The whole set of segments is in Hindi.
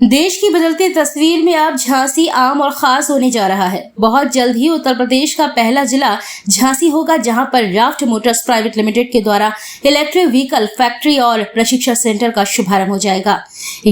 देश की बदलती तस्वीर में अब झांसी आम और खास होने जा रहा है। बहुत जल्द ही उत्तर प्रदेश का पहला जिला झांसी होगा, जहां पर राफ्ट मोटर्स प्राइवेट लिमिटेड के द्वारा इलेक्ट्रिक व्हीकल फैक्ट्री और प्रशिक्षण सेंटर का शुभारंभ हो जाएगा।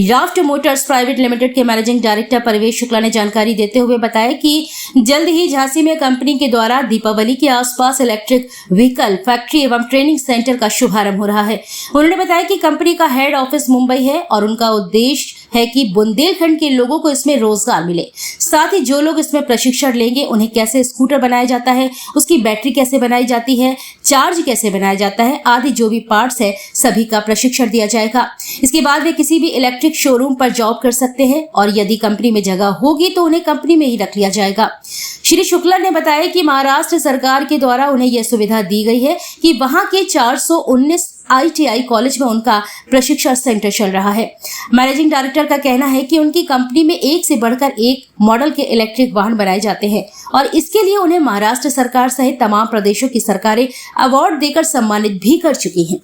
राफ्ट मोटर्स प्राइवेट लिमिटेड के मैनेजिंग डायरेक्टर परिवेश शुक्ला ने जानकारी देते हुए बताया कि जल्द ही झांसी में कंपनी के द्वारा दीपावली के आसपास इलेक्ट्रिक व्हीकल फैक्ट्री एवं ट्रेनिंग सेंटर का शुभारंभ हो रहा है। उन्होंने बताया कि कंपनी का हेड ऑफिस मुंबई है और उनका उद्देश्य है कि बुंदेलखंड के लोगों को इसमें रोजगार मिले। साथ ही जो लोग इसमें प्रशिक्षण लेंगे उन्हें कैसे स्कूटर बनाया जाता है, उसकी बैटरी कैसे बनाई जाती है, चार्ज कैसे बनाया जाता है आदि जो भी पार्ट्स है सभी का प्रशिक्षण दिया जाएगा। इसके बाद वे किसी भी इलेक्ट्रिक शोरूम पर जॉब कर सकते हैं और यदि कंपनी में जगह होगी तो उन्हें कंपनी में ही रख लिया जाएगा। श्री शुक्ला ने बताया कि महाराष्ट्र सरकार के द्वारा उन्हें यह सुविधा दी गई है कि वहां के 419 ITI कॉलेज में उनका प्रशिक्षण सेंटर चल रहा है। मैनेजिंग डायरेक्टर का कहना है कि उनकी कंपनी में एक से बढ़कर एक मॉडल के इलेक्ट्रिक वाहन बनाए जाते हैं और इसके लिए उन्हें महाराष्ट्र सरकार सहित तमाम प्रदेशों की सरकारें अवार्ड देकर सम्मानित भी कर चुकी हैं।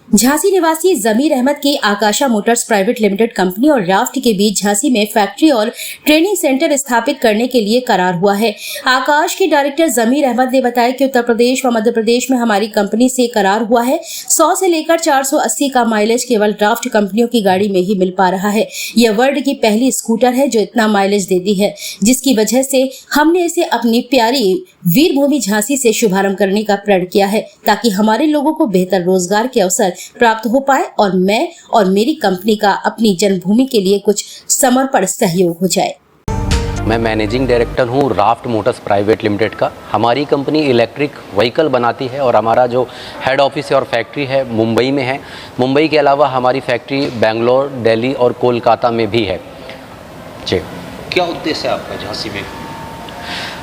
झांसी निवासी जमीर अहमद के आकाशा मोटर्स प्राइवेट लिमिटेड कंपनी और राफ्ट के बीच झांसी में फैक्ट्री और ट्रेनिंग सेंटर स्थापित करने के लिए करार हुआ है। आकाश के डायरेक्टर जमीर अहमद ने बताया कि उत्तर प्रदेश व मध्य प्रदेश में हमारी कंपनी से करार हुआ है। 100 से लेकर 480 का माइलेज केवल राफ्ट कंपनियों की गाड़ी में ही मिल पा रहा है। यह वर्ल्ड की पहली स्कूटर है जो इतना माइलेज देती है, जिसकी वजह से हमने इसे अपनी प्यारी वीरभूमि झांसी से शुभारंभ करने का प्रण किया है, ताकि हमारे लोगों को बेहतर रोजगार के अवसर प्राप्त हो पाए और मैं और मेरी कंपनी का अपनी जन्मभूमि के लिए कुछ समर्पण सहयोग हो जाए। मैं मैनेजिंग डायरेक्टर हूँ राफ्ट मोटर्स प्राइवेट लिमिटेड का। हमारी कंपनी इलेक्ट्रिक व्हीकल बनाती है और हमारा जो हेड ऑफिस है और फैक्ट्री है मुंबई में है। मुंबई के अलावा हमारी फैक्ट्री बेंगलोर, दिल्ली और कोलकाता में भी है। जी, क्या उद्देश्य है आपका झांसी में?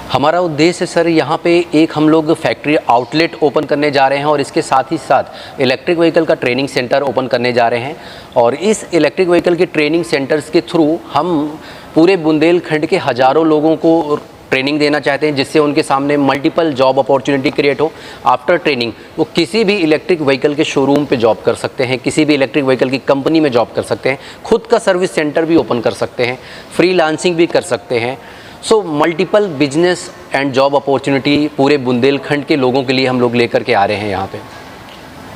हमारा उद्देश्य सर यहाँ पे एक हम लोग फैक्ट्री आउटलेट ओपन करने जा रहे हैं और इसके साथ ही साथ इलेक्ट्रिक व्हीकल का ट्रेनिंग सेंटर ओपन करने जा रहे हैं। और इस इलेक्ट्रिक व्हीकल के ट्रेनिंग सेंटर्स के थ्रू हम पूरे बुंदेलखंड के हज़ारों लोगों को ट्रेनिंग देना चाहते हैं, जिससे उनके सामने मल्टीपल जॉब अपॉर्चुनिटी क्रिएट हो। आफ्टर ट्रेनिंग वो किसी भी इलेक्ट्रिक व्हीकल के शोरूम पे जॉब कर सकते हैं, किसी भी इलेक्ट्रिक व्हीकल की कंपनी में जॉब कर सकते हैं, खुद का सर्विस सेंटर भी ओपन कर सकते हैं, फ्रीलांसिंग भी कर सकते हैं। So multiple business and job opportunity पूरे बुंदेलखंड के लोगों के लिए हम लोग लेकर के आ रहे हैं यहाँ पे।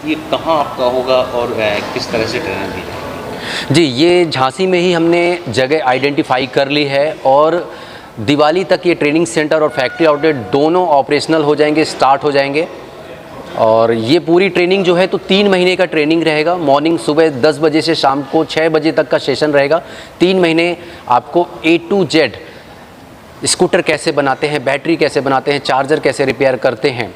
ये कहाँ आपका होगा और किस तरह से ट्रेनिंग दी जाएगी? जी, ये झांसी में ही हमने जगह आइडेंटिफाई कर ली है और दिवाली तक ये ट्रेनिंग सेंटर और फैक्ट्री आउटलेट दोनों ऑपरेशनल हो जाएंगे, स्टार्ट हो जाएंगे। और ये पूरी ट्रेनिंग जो है तो 3 महीने का ट्रेनिंग रहेगा। मॉर्निंग सुबह 10 बजे से शाम को 6 बजे तक का सेशन रहेगा। 3 महीने आपको A to Z स्कूटर कैसे बनाते हैं, बैटरी कैसे बनाते हैं, चार्जर कैसे रिपेयर करते हैं,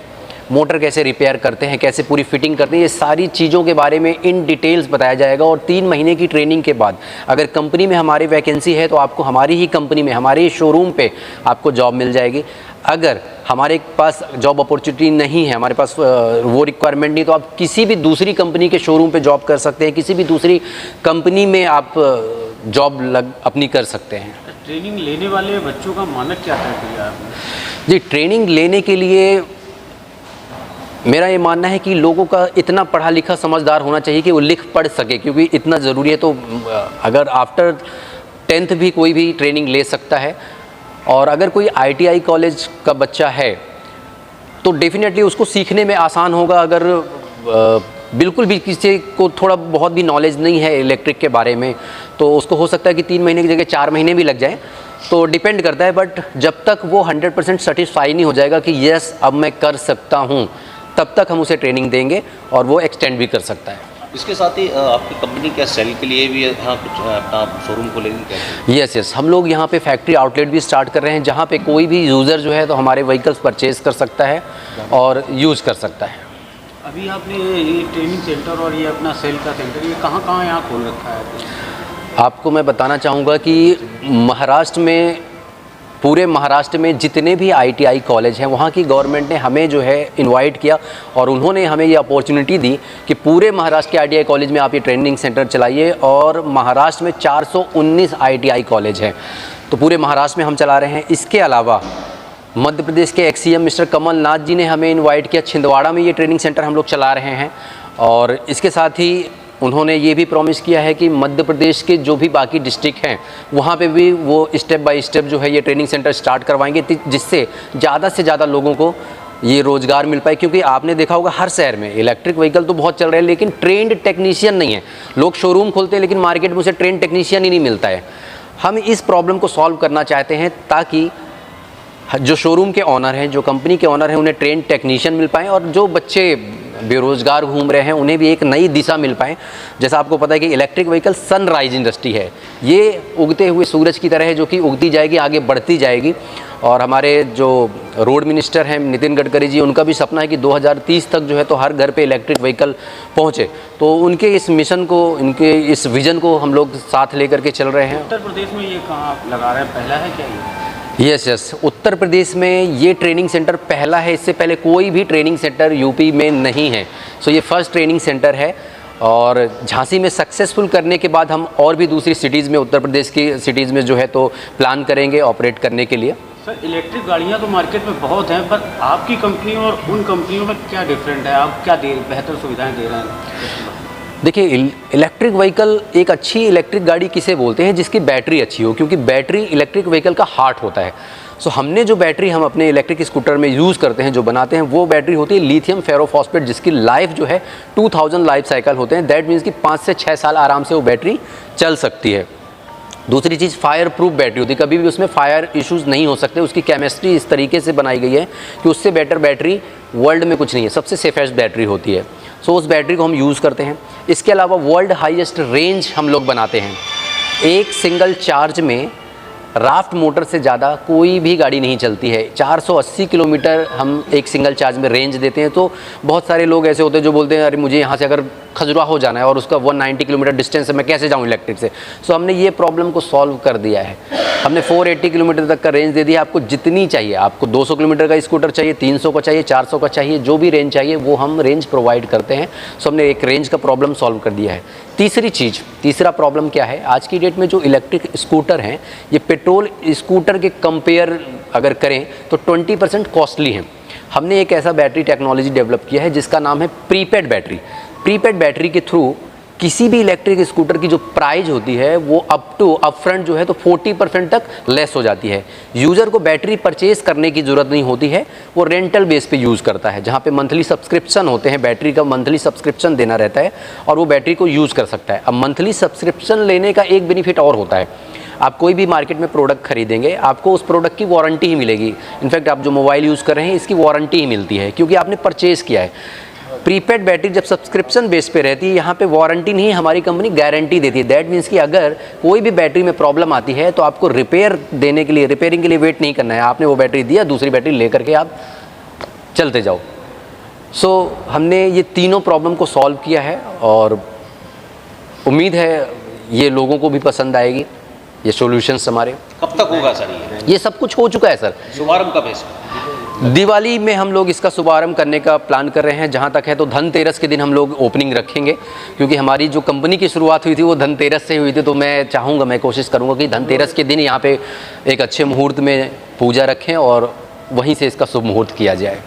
मोटर कैसे रिपेयर करते हैं, कैसे पूरी फिटिंग करते हैं, ये सारी चीज़ों के बारे में इन डिटेल्स बताया जाएगा। और 3 महीने की ट्रेनिंग के बाद अगर कंपनी में हमारी वैकेंसी है तो आपको हमारी ही कंपनी में, हमारे ही शोरूम पे आपको जॉब मिल जाएगी। अगर हमारे पास जॉब अपॉर्चुनिटी नहीं है, हमारे पास वो रिक्वायरमेंट नहीं, तो आप किसी भी दूसरी कंपनी के शोरूम पे जॉब कर सकते हैं, किसी भी दूसरी कंपनी में आप जॉब अपनी कर सकते हैं। ट्रेनिंग लेने वाले बच्चों का मानक क्या तय किया आपने? जी, ट्रेनिंग लेने के लिए मेरा ये मानना है कि लोगों का इतना पढ़ा लिखा समझदार होना चाहिए कि वो लिख पढ़ सके, क्योंकि इतना ज़रूरी है। तो अगर आफ्टर 10th भी कोई भी ट्रेनिंग ले सकता है। और अगर कोई ITI कॉलेज का बच्चा है तो डेफिनेटली उसको सीखने में आसान होगा। अगर बिल्कुल भी किसी को थोड़ा बहुत भी नॉलेज नहीं है इलेक्ट्रिक के बारे में तो उसको हो सकता है कि 3 महीने की जगह 4 महीने भी लग जाए, तो डिपेंड करता है। बट जब तक वो 100% सेटिस्फाई नहीं हो जाएगा कि यस अब मैं कर सकता हूँ, तब तक हम उसे ट्रेनिंग देंगे और वो एक्सटेंड भी कर सकता है। इसके साथ ही आपकी कंपनी क्या सेल के लिए भी यहाँ कुछ अपना शोरूम खोलेगी क्या? यस, हम लोग यहाँ पे फैक्ट्री आउटलेट भी स्टार्ट कर रहे हैं, जहाँ पे कोई भी यूज़र जो है तो हमारे व्हीकल्स परचेज कर सकता है और यूज़ कर सकता है। अभी आपने ये ट्रेनिंग सेंटर और ये अपना सेल का सेंटर ये कहाँ यहाँ खोल रखा है? आपको मैं बताना चाहूँगा कि महाराष्ट्र में, पूरे महाराष्ट्र में जितने भी ITI कॉलेज हैं वहाँ की गवर्नमेंट ने हमें जो है इनवाइट किया और उन्होंने हमें ये अपॉर्चुनिटी दी कि पूरे महाराष्ट्र के ITI कॉलेज में आप ये ट्रेनिंग सेंटर चलाइए। और महाराष्ट्र में 419 ITI कॉलेज हैं, तो पूरे महाराष्ट्र में हम चला रहे हैं। इसके अलावा मध्य प्रदेश के XCM मिस्टर कमलनाथ जी ने हमें इनवाइट किया, छिंदवाड़ा में ये ट्रेनिंग सेंटर हम लोग चला रहे हैं। और इसके साथ ही उन्होंने ये भी प्रॉमिस किया है कि मध्य प्रदेश के जो भी बाकी डिस्ट्रिक्ट हैं वहाँ पे भी वो स्टेप बाय स्टेप जो है ये ट्रेनिंग सेंटर स्टार्ट करवाएंगे, जिससे ज़्यादा से ज़्यादा लोगों को ये रोज़गार मिल पाए। क्योंकि आपने देखा होगा हर शहर में इलेक्ट्रिक व्हीकल तो बहुत चल रहे हैं, लेकिन ट्रेंड टेक्नीशियन नहीं है। लोग शोरूम खोलते हैं लेकिन मार्केट में उसे ट्रेंड टेक्नीशियन ही नहीं मिलता है। हम इस प्रॉब्लम को सॉल्व करना चाहते हैं ताकि जो शोरूम के ऑनर हैं, जो कंपनी के ऑनर हैं, उन्हें ट्रेंड टेक्नीशियन मिल पाएँ और जो बच्चे बेरोज़गार घूम रहे हैं उन्हें भी एक नई दिशा मिल पाए। जैसा आपको पता है कि इलेक्ट्रिक व्हीकल सनराइज इंडस्ट्री है, ये उगते हुए सूरज की तरह है जो कि उगती जाएगी, आगे बढ़ती जाएगी। और हमारे जो रोड मिनिस्टर हैं नितिन गडकरी जी, उनका भी सपना है कि 2030 तक जो है तो हर घर पे इलेक्ट्रिक व्हीकल पहुँचे। तो उनके इस मिशन को, उनके इस विज़न को हम लोग साथ लेकर के चल रहे हैं। उत्तर प्रदेश में ये कहाँ लगा रहे हैं, पहला है क्या ये? यस, उत्तर प्रदेश में ये ट्रेनिंग सेंटर पहला है। इससे पहले कोई भी ट्रेनिंग सेंटर यूपी में नहीं है। सो ये फर्स्ट ट्रेनिंग सेंटर है और झांसी में सक्सेसफुल करने के बाद हम और भी दूसरी सिटीज़ में, उत्तर प्रदेश की सिटीज़ में जो है तो प्लान करेंगे ऑपरेट करने के लिए। सर, इलेक्ट्रिक गाड़ियाँ तो मार्केट में बहुत हैं, पर आपकी कंपनी और उन कंपनियों में क्या डिफरेंट है? आप क्या बेहतर सुविधाएँ दे रहे हैं? देखिए, इलेक्ट्रिक व्हीकल, एक अच्छी इलेक्ट्रिक गाड़ी किसे बोलते हैं? जिसकी बैटरी अच्छी हो, क्योंकि बैटरी इलेक्ट्रिक व्हीकल का हार्ट होता है। सो हमने जो बैटरी हम अपने इलेक्ट्रिक स्कूटर में यूज़ करते हैं, जो बनाते हैं, वो बैटरी होती है लिथियम फेरोफॉस्फेट, जिसकी लाइफ जो है 2000 लाइफ साइकिल होते हैं। दैट मीन्स कि 5 से 6 साल आराम से वो बैटरी चल सकती है। दूसरी चीज़, फायर प्रूफ बैटरी होती है, कभी भी उसमें फायर इश्यूज़ नहीं हो सकते। उसकी केमिस्ट्री इस तरीके से बनाई गई है कि उससे बेटर बैटरी वर्ल्ड में कुछ नहीं है, सबसे सेफेस्ट बैटरी होती है। सो उस बैटरी को हम यूज़ करते हैं। इसके अलावा वर्ल्ड हाईएस्ट रेंज हम लोग बनाते हैं। एक सिंगल चार्ज में राफ्ट मोटर से ज़्यादा कोई भी गाड़ी नहीं चलती है। 480 किलोमीटर हम एक सिंगल चार्ज में रेंज देते हैं। तो बहुत सारे लोग ऐसे होते हैं जो बोलते हैं अरे मुझे यहाँ से अगर खजुराहो जाना है और उसका 190 किलोमीटर डिस्टेंस है, मैं कैसे जाऊँ इलेक्ट्रिक से। सो हमने ये प्रॉब्लम को सॉल्व कर दिया है। हमने 480 किलोमीटर तक का रेंज दे दिया। आपको जितनी चाहिए, आपको 200 किलोमीटर का स्कूटर चाहिए, 300 का चाहिए, 400 का चाहिए, जो भी रेंज चाहिए वो हम रेंज प्रोवाइड करते हैं। सो हमने एक रेंज का प्रॉब्लम सॉल्व कर दिया है। तीसरा प्रॉब्लम क्या है? आज की डेट में जो इलेक्ट्रिक स्कूटर हैं, ये पेट्रोल स्कूटर के कंपेयर अगर करें तो 20% कॉस्टली हैं। हमने एक ऐसा बैटरी टेक्नोलॉजी डेवलप किया है जिसका नाम है प्रीपेड बैटरी। प्रीपेड बैटरी के थ्रू किसी भी इलेक्ट्रिक स्कूटर की जो प्राइस होती है वो अप फ्रंट जो है तो 40% तक लेस हो जाती है। यूज़र को बैटरी परचेज करने की ज़रूरत नहीं होती है, वो रेंटल बेस पे यूज़ करता है, जहाँ पे मंथली सब्सक्रिप्शन होते हैं, बैटरी का मंथली सब्सक्रिप्शन देना रहता है और वो बैटरी को यूज़ कर सकता है। अब मंथली सब्सक्रिप्शन लेने का एक बेनिफिट और होता है, आप कोई भी मार्केट में प्रोडक्ट खरीदेंगे, आपको उस प्रोडक्ट की वारंटी ही मिलेगी। इनफैक्ट आप जो मोबाइल यूज़ कर रहे हैं इसकी वारंटी ही मिलती है, क्योंकि आपने परचेज़ किया है। प्रीपेड बैटरी जब सब्सक्रिप्शन बेस पे रहती है, यहाँ पे वारंटी नहीं, हमारी कंपनी गारंटी देती है। दैट मीन्स कि अगर कोई भी बैटरी में प्रॉब्लम आती है तो आपको रिपेयर देने के लिए, रिपेयरिंग के लिए वेट नहीं करना है। आपने वो बैटरी दिया, दूसरी बैटरी लेकर के आप चलते जाओ। सो हमने ये तीनों प्रॉब्लम को सॉल्व किया है और उम्मीद है ये लोगों को भी पसंद आएगी, ये सॉल्यूशंस हमारे। कब तक होगा सर ये सब कुछ हो चुका है सर। शुभारंभ कब है इसका? दिवाली में हम लोग इसका शुभारंभ करने का प्लान कर रहे हैं। जहाँ तक है तो धनतेरस के दिन हम लोग ओपनिंग रखेंगे, क्योंकि हमारी जो कंपनी की शुरुआत हुई थी वो धनतेरस से हुई थी। तो मैं चाहूँगा, मैं कोशिश करूँगा कि धनतेरस के दिन यहाँ पे एक अच्छे मुहूर्त में पूजा रखें और वहीं से इसका शुभ मुहूर्त किया जाए।